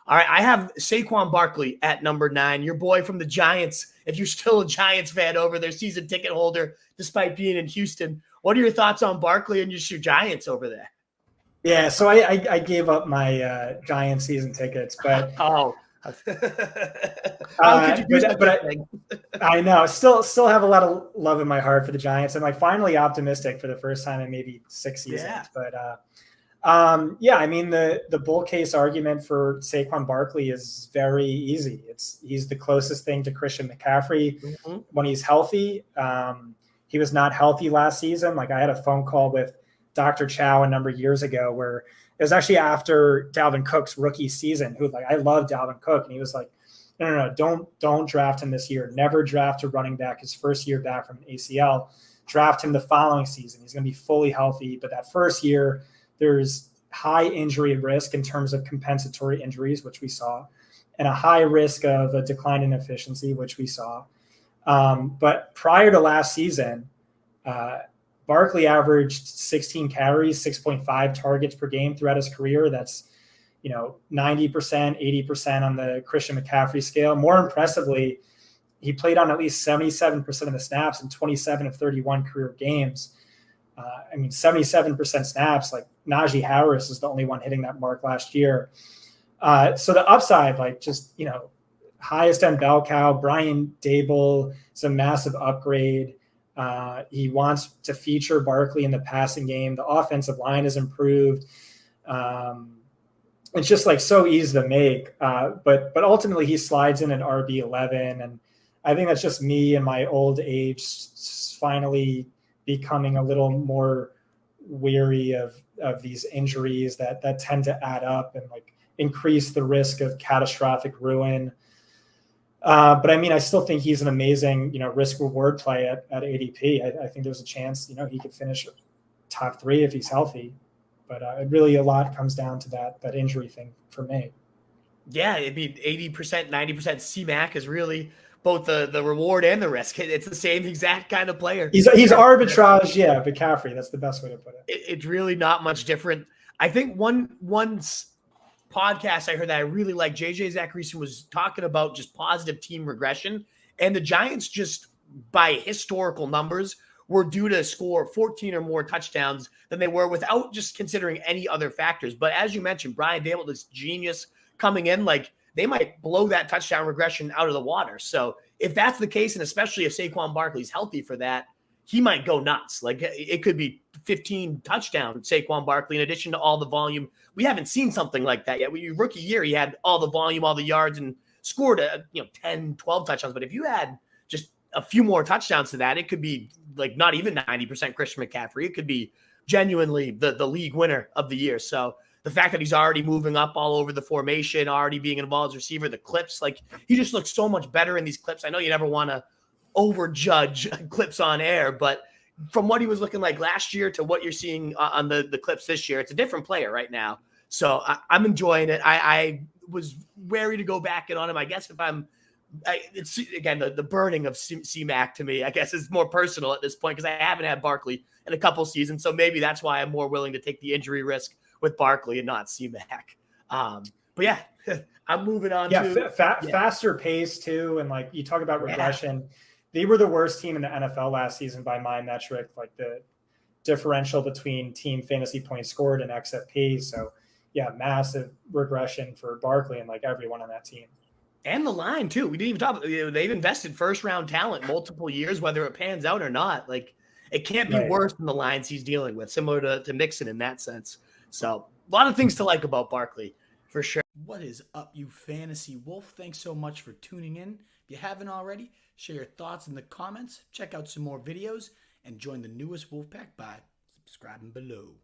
All right, I have Saquon Barkley at number 9, your boy from the Giants. If you're still a Giants fan over there, season ticket holder, despite being in Houston, what are your thoughts on Barkley and just your Giants over there? Yeah, so I gave up my Giants season tickets, but Oh, how could you do such a thing? I know still have a lot of love in my heart for the Giants. I'm like finally optimistic for the first time in maybe 6 seasons. Yeah. But yeah, I mean the bull case argument for Saquon Barkley is very easy. He's the closest thing to Christian McCaffrey when he's healthy. He was not healthy last season. Like I had a phone call with Dr. Chow a number of years ago where it was actually after Dalvin Cook's rookie season, who like I love Dalvin Cook, and he was like, no, don't draft him this year. Never draft a running back his first year back from ACL. Draft him the following season. He's going to be fully healthy, but that first year there's high injury risk in terms of compensatory injuries, which we saw, and a high risk of a decline in efficiency, which we saw. But prior to last season, Barkley averaged 16 carries, 6.5 targets per game throughout his career. That's, 90%, 80% on the Christian McCaffrey scale. More impressively, he played on at least 77% of the snaps in 27 of 31 career games. 77% snaps, like Najee Harris is the only one hitting that mark last year. So the upside, like just, highest end bell cow, Brian Dable is a massive upgrade. He wants to feature Barkley in the passing game. The offensive line has improved. It's just like so easy to make. But ultimately he slides in at RB11. And I think that's just me in my old age finally becoming a little more weary of these injuries that tend to add up and like increase the risk of catastrophic ruin. But I still think he's an amazing, risk reward play at ADP. I think there's a chance, he could finish top 3 if he's healthy. But really a lot comes down to that injury thing for me. Yeah, 80%, 90% C-Mac is really both the reward and the risk. It's the same exact kind of player. He's arbitrage, yeah, McCaffrey. That's the best way to put it. It's really not much different. I think one podcast I heard that I really like, JJ Zacharyson was talking about just positive team regression, and the Giants just by historical numbers were due to score 14 or more touchdowns than they were without just considering any other factors. But as you mentioned, Brian Dable, this genius coming in, like they might blow that touchdown regression out of the water. So if that's the case, and especially if Saquon Barkley's healthy for that, he might go nuts. Like it could be 15 touchdown Saquon Barkley in addition to all the volume. We haven't seen something like that yet. Rookie year, he had all the volume, all the yards, and scored 10, 12 touchdowns. But if you had just a few more touchdowns to that, it could be like not even 90% Christian McCaffrey. It could be genuinely the league winner of the year. So the fact that he's already moving up all over the formation, already being involved as receiver, the clips, like he just looks so much better in these clips. I know you never want to overjudge clips on air, but from what he was looking like last year to what you're seeing on the clips this year, it's a different player right now. So I'm enjoying it. I was wary to go back in on him. I guess if it's again, the burning of C-Mac to me, I guess is more personal at this point because I haven't had Barkley in a couple seasons. So maybe that's why I'm more willing to take the injury risk with Barkley and not C-Mac. But yeah, I'm moving on to faster pace too. And like you talk about regression. Yeah. They were the worst team in the NFL last season by my metric, like the differential between team fantasy points scored and XFP. So yeah, massive regression for Barkley and like everyone on that team. And the line too. We didn't even talk about, they've invested first round talent multiple years, whether it pans out or not. Like it can't be worse than the lines he's dealing with, similar to Mixon in that sense. So a lot of things to like about Barkley for sure. What is up, you fantasy wolf? Thanks so much for tuning in. If you haven't already, share your thoughts in the comments, check out some more videos, and join the newest Wolfpack by subscribing below.